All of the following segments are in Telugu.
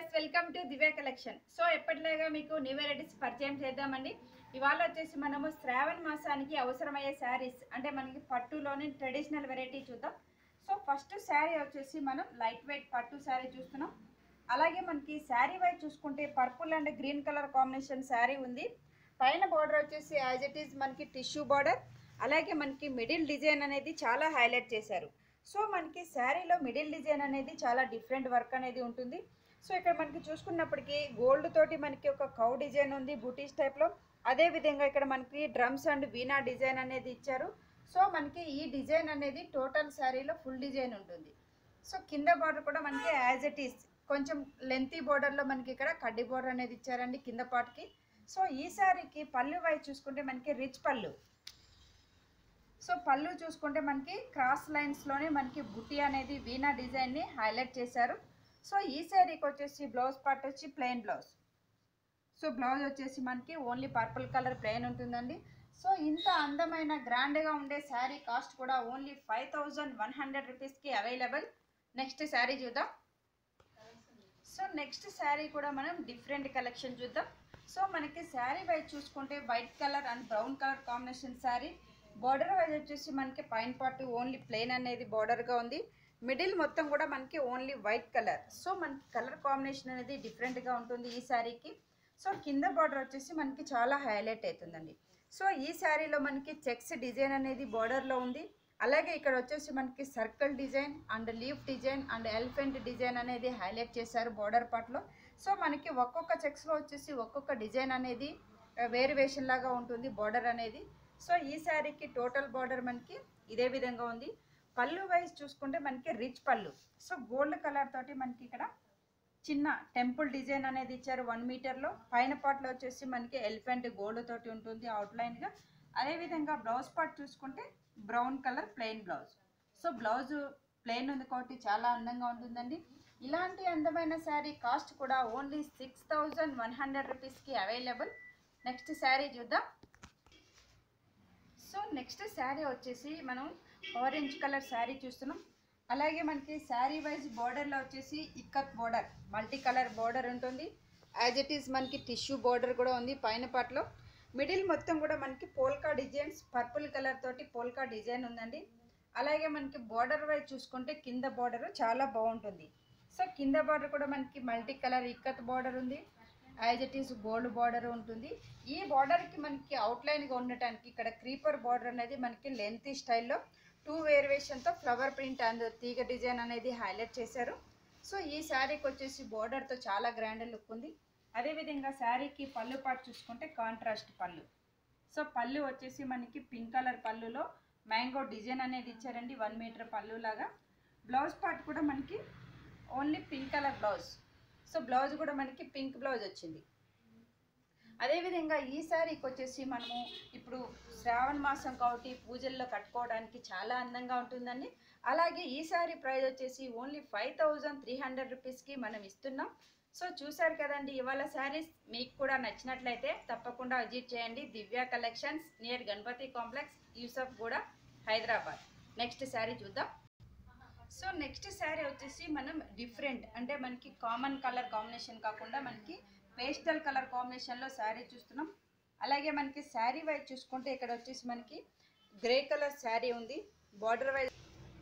Viewers welcome to Divya collection. So ఎప్పటిలాగా మీకు న్యూ వెరైటీస్ పరిచయం చేద్దామండి. ఇవాళ వచ్చేసి మనము శ్రావణ మాసానికి అవసరమయ్యే శారీస్ అంటే మనకి పట్టులోని ట్రెడిషనల్ వెరైటీ చూద్దాం. సో ఫస్ట్ శారీ వచ్చేసి మనం లైట్ వెయిట్ పట్టు శారీ చూస్తున్నాం. అలాగే మనకి శారీ వైజ్ చూసుకుంటే purple and green colour combination sari ఉంది. పైన బార్డర్ వచ్చేసి యాజ్ ఇట్ ఈజ్ మనకి టిష్యూ బార్డర్. అలాగే మనకి మిడిల్ డిజైన్ అనేది చాలా హైలైట్ చేశారు. సో మనకి శారీలో మిడిల్ డిజైన్ అనేది చాలా డిఫరెంట్ వర్క్ అనేది ఉంటుంది. సో ఇక్కడ మనకి చూసుకున్నప్పటికీ గోల్డ్ తోటి మనకి ఒక కౌ డిజైన్ ఉంది బూటీస్ టైప్లో. అదేవిధంగా ఇక్కడ మనకి డ్రమ్స్ అండ్ వీణా డిజైన్ అనేది ఇచ్చారు. సో మనకి ఈ డిజైన్ అనేది టోటల్ శారీలో ఫుల్ డిజైన్ ఉంటుంది. సో కింద బార్డర్ కూడా మనకి యాజ్ ఇట్ ఈస్ కొంచెం లెంతీ బార్డర్లో మనకి ఇక్కడ కడ్డీ బార్డర్ అనేది ఇచ్చారండి కింద పార్ట్కి. సో ఈ శారీకి పళ్ళు వైజ్ చూసుకుంటే మనకి రిచ్ పళ్ళు. సో పళ్ళు చూసుకుంటే మనకి క్రాస్ లైన్స్లోనే మనకి బుట్టి అనేది వీణా డిజైన్ని హైలైట్ చేశారు. సో ఈ శారీకి వచ్చేసి బ్లౌజ్ పార్ట్ వచ్చి ప్లెయిన్ బ్లౌజ్. సో బ్లౌజ్ వచ్చేసి మనకి ఓన్లీ పర్పుల్ కలర్ ప్లెయిన్ ఉంటుందండి. సో ఇంత అందమైన గ్రాండ్గా ఉండే శారీ కాస్ట్ కూడా ఓన్లీ 5100 రూపీస్కి అవైలబుల్. నెక్స్ట్ శారీ చూద్దాం. సో నెక్స్ట్ శారీ కూడా మనం డిఫరెంట్ కలెక్షన్ చూద్దాం. సో మనకి శారీ వైజ్ చూసుకుంటే white colour and brown colour combination sari. Border wise వచ్చేసి మనకి పైన పార్ట్ ఓన్లీ ప్లెయిన్ అనేది బార్డర్గా ఉంది. మిడిల్ మొత్తం కూడా మనకి ఓన్లీ వైట్ కలర్. సో మనకి కలర్ కాంబినేషన్ అనేది డిఫరెంట్గా ఉంటుంది ఈ శారీకి. సో కింద బార్డర్ వచ్చేసి మనకి చాలా హైలైట్ అవుతుందండి. సో ఈ శారీలో మనకి చెక్స్ డిజైన్ అనేది బార్డర్లో ఉంది. అలాగే ఇక్కడ వచ్చేసి మనకి circle design and leaf design and elephant design అనేది హైలైట్ చేశారు బార్డర్ పార్ట్లో. సో మనకి ఒక్కొక్క చెక్స్లో వచ్చేసి ఒక్కొక్క డిజైన్ అనేది వేరియేషన్ లాగా ఉంటుంది బార్డర్ అనేది. సో ఈ శారీకి టోటల్ బార్డర్ మనకి ఇదే విధంగా ఉంది. పళ్ళు వైజ్ చూసుకుంటే మనకి రిచ్ పళ్ళు. సో గోల్డ్ కలర్ తోటి మనకి ఇక్కడ చిన్న టెంపుల్ డిజైన్ అనేది ఇచ్చారు 1 మీటర్లో. పైన పార్ట్లో వచ్చేసి మనకి ఎలిఫెంట్ గోల్డ్ తోటి ఉంటుంది అవుట్లైన్గా. అదేవిధంగా బ్లౌజ్ పార్ట్ చూసుకుంటే brown colour plain blouse. So blouse plain ఉంది కాబట్టి చాలా అందంగా ఉంటుందండి. ఇలాంటి అందమైన శారీ కాస్ట్ కూడా ఓన్లీ 6100 రూపీస్కి అవైలబుల్. నెక్స్ట్ శారీ చూద్దాం. సో నెక్స్ట్ శారీ వచ్చేసి మనం ఆరెంజ్ కలర్ శారీ చూస్తున్నాం. అలాగే మనకి శారీ వైజ్ బార్డర్లో వచ్చేసి ikat border multi colour border ఉంటుంది. యాజ్ ఇట్ ఈస్ మనకి టిష్యూ బార్డర్ కూడా ఉంది పైన పార్ట్లో. మిడిల్ మొత్తం కూడా మనకి పోల్కా డిజైన్స్ పర్పుల్ కలర్ తోటి పోల్కా డిజైన్ ఉందండి. అలాగే మనకి బార్డర్ వైజ్ చూసుకుంటే కింద బార్డర్ చాలా బాగుంటుంది. సో కింద బార్డర్ కూడా మనకి మల్టీ కలర్ ఇక్కత్ బార్డర్ ఉంది. As it is gold border ఉంటుంది. ఈ బార్డర్కి మనకి అవుట్లైన్గా ఉండటానికి ఇక్కడ క్రీపర్ బార్డర్ అనేది మనకి లెంతీ స్టైల్లో 2 వేరియేషన్తో ఫ్లవర్ ప్రింట్ అండ్ తీగ డిజైన్ అనేది హైలైట్ చేశారు. సో ఈ శారీకి వచ్చేసి బార్డర్తో చాలా గ్రాండ్ లుక్ ఉంది. అదేవిధంగా శారీకి పళ్ళు పార్ట్ చూసుకుంటే కాంట్రాస్ట్ పళ్ళు. సో పళ్ళు వచ్చేసి మనకి పింక్ కలర్ పళ్ళులో మ్యాంగో డిజైన్ అనేది ఇచ్చారండి 1 మీటర్ పళ్ళు లాగా. బ్లౌజ్ పార్ట్ కూడా మనకి only pink colour blouse. So blouse కూడా మనకి పింక్ బ్లౌజ్ వచ్చింది. అదేవిధంగా ఈ శారీకి వచ్చేసి మనము ఇప్పుడు శ్రావణ మాసం కాబట్టి పూజల్లో కట్టుకోవడానికి చాలా అందంగా ఉంటుందండి. అలాగే ఈ శారీ ప్రైస్ వచ్చేసి ఓన్లీ 5300 రూపీస్కి మనం ఇస్తున్నాం. సో చూసారు కదండి ఇవాళ శారీస్. మీకు కూడా నచ్చినట్లయితే తప్పకుండా విజిట్ చేయండి Divya collections near Ganapati complex Yousufguda Hyderabad. Next sari చూద్దాం. సో నెక్స్ట్ శారీ వచ్చేసి మనం డిఫరెంట్ అంటే మనకి కామన్ కలర్ కాంబినేషన్ కాకుండా మనకి పేస్టల్ కలర్ కాంబినేషన్లో శారీ చూస్తున్నాం. అలాగే మనకి శారీ వైజ్ చూసుకుంటే ఇక్కడ వచ్చేసి మనకి గ్రే కలర్ శారీ ఉంది బార్డర్ వైజ్.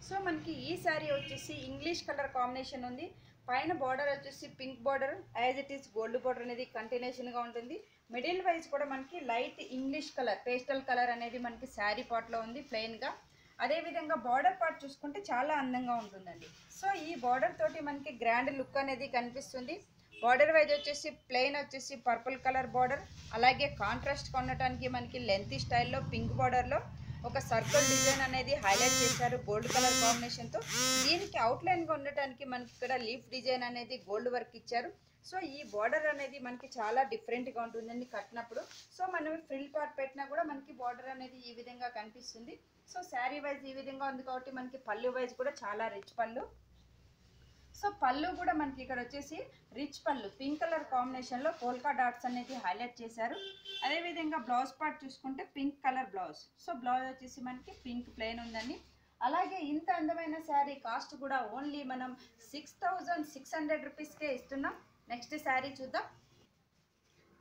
సో మనకి ఈ శారీ వచ్చేసి ఇంగ్లీష్ కలర్ కాంబినేషన్ ఉంది. పైన బార్డర్ వచ్చేసి pink border as it is gold border అనేది కంటిన్యూషన్గా ఉంటుంది. మిడిల్ వైజ్ కూడా మనకి light English colour pastel colour అనేది మనకి శారీ పార్ట్లో ఉంది ప్లెయిన్గా. అదేవిధంగా బార్డర్ పార్ట్ చూసుకుంటే చాలా అందంగా ఉంటుందండి. సో ఈ బార్డర్ తోటి మనకి గ్రాండ్ లుక్ అనేది కనిపిస్తుంది. బార్డర్ వైజ్ వచ్చేసి ప్లెయిన్ వచ్చేసి పర్పుల్ కలర్ బార్డర్. అలాగే కాంట్రాస్ట్ కొనడానికి మనకి లెంతీ స్టైల్లో పింక్ బార్డర్లో ఒక సర్కిల్ డిజైన్ అనేది హైలైట్ చేశారు గోల్డ్ కలర్ కాంబినేషన్తో. దీనికి అవుట్లైన్గా ఉండటానికి మనకి ఇక్కడ లీఫ్ డిజైన్ అనేది గోల్డ్ వర్క్ ఇచ్చారు. సో ఈ బార్డర్ అనేది మనకి చాలా డిఫరెంట్గా ఉంటుందండి కట్టినప్పుడు. సో మనం ఫ్రిల్ పార్ట్ పెట్టినా కూడా మనకి బార్డర్ అనేది ఈ విధంగా కనిపిస్తుంది. సో శారీ వైజ్ ఈ విధంగా ఉంది కాబట్టి మనకి పళ్ళు వైజ్ కూడా చాలా రిచ్ పళ్ళు. సో పళ్ళు కూడా మనకి ఇక్కడ వచ్చేసి రిచ్ పళ్ళు పింక్ కలర్ కాంబినేషన్లో పోల్కా డాట్స్ అనేది హైలైట్ చేశారు. అదేవిధంగా బ్లౌజ్ పార్ట్ చూసుకుంటే pink colour blouse. So blouse వచ్చేసి మనకి పింక్ ప్లెయిన్ ఉందండి. అలాగే ఇంత అందమైన శారీ కాస్ట్ కూడా ఓన్లీ మనం 6600 రూపీస్కే ఇస్తున్నాం. నెక్స్ట్ శారీ చూద్దాం.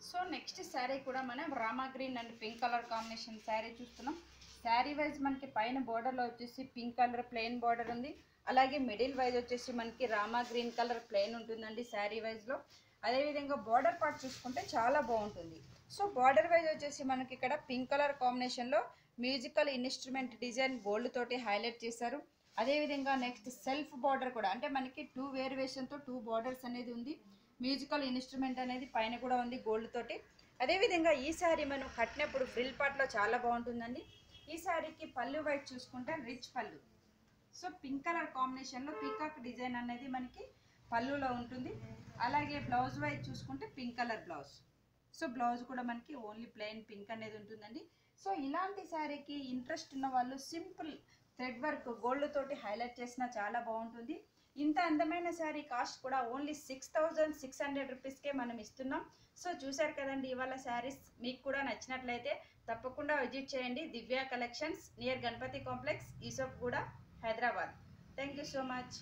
సో నెక్స్ట్ శారీ కూడా మనం Rama green and pink colour combination sari చూస్తున్నాం. శారీ వైజ్ మనకి పైన బోర్డర్లో వచ్చేసి పింక్ కలర్ ప్లెయిన్ బార్డర్ ఉంది. అలాగే మిడిల్ వైజ్ వచ్చేసి మనకి రామా గ్రీన్ కలర్ ప్లెయిన్ ఉంటుందండి శారీ వైజ్లో. అదేవిధంగా బార్డర్ పార్ట్ చూసుకుంటే చాలా బాగుంటుంది. సో బార్డర్ వైజ్ వచ్చేసి మనకి ఇక్కడ పింక్ కలర్ కాంబినేషన్లో మ్యూజికల్ ఇన్స్ట్రుమెంట్ డిజైన్ గోల్డ్ తోటి హైలైట్ చేశారు. అదేవిధంగా నెక్స్ట్ సెల్ఫ్ బార్డర్ కూడా, అంటే మనకి 2 వేరియేషన్తో 2 బార్డర్స్ అనేది ఉంది. మ్యూజికల్ ఇన్స్ట్రుమెంట్ అనేది పైన కూడా ఉంది గోల్డ్ తోటి. అదేవిధంగా ఈ శారీ మనం కట్టినప్పుడు ఫ్రిల్ పార్ట్లో చాలా బాగుంటుందండి. ఈ శారీకి పళ్ళు వైజ్ చూసుకుంటే రిచ్ పళ్ళు. సో పింక్ కలర్ కాంబినేషన్లో పీకాక్ డిజైన్ అనేది మనకి పళ్ళులో ఉంటుంది. అలాగే బ్లౌజ్ వైజ్ చూసుకుంటే pink colour blouse. So blouse కూడా మనకి ఓన్లీ ప్లెయిన్ పింక్ అనేది ఉంటుందండి. సో ఇలాంటి శారీకి ఇంట్రెస్ట్ ఉన్న వాళ్ళు సింపుల్ థ్రెడ్ వర్క్ గోల్డ్ తోటి హైలైట్ చేసినా చాలా బాగుంటుంది. ఇంత అందమైన శారీ కాస్ట్ కూడా ఓన్లీ 6600 రూపీస్కే మనం ఇస్తున్నాం. సో చూశారు కదండి ఇవాళ శారీస్. మీకు కూడా నచ్చినట్లయితే తప్పకుండా విజిట్ చేయండి Divya collections, near Ganapati complex, ఈసోప్ కూడా, Hyderabad. Thank you so much.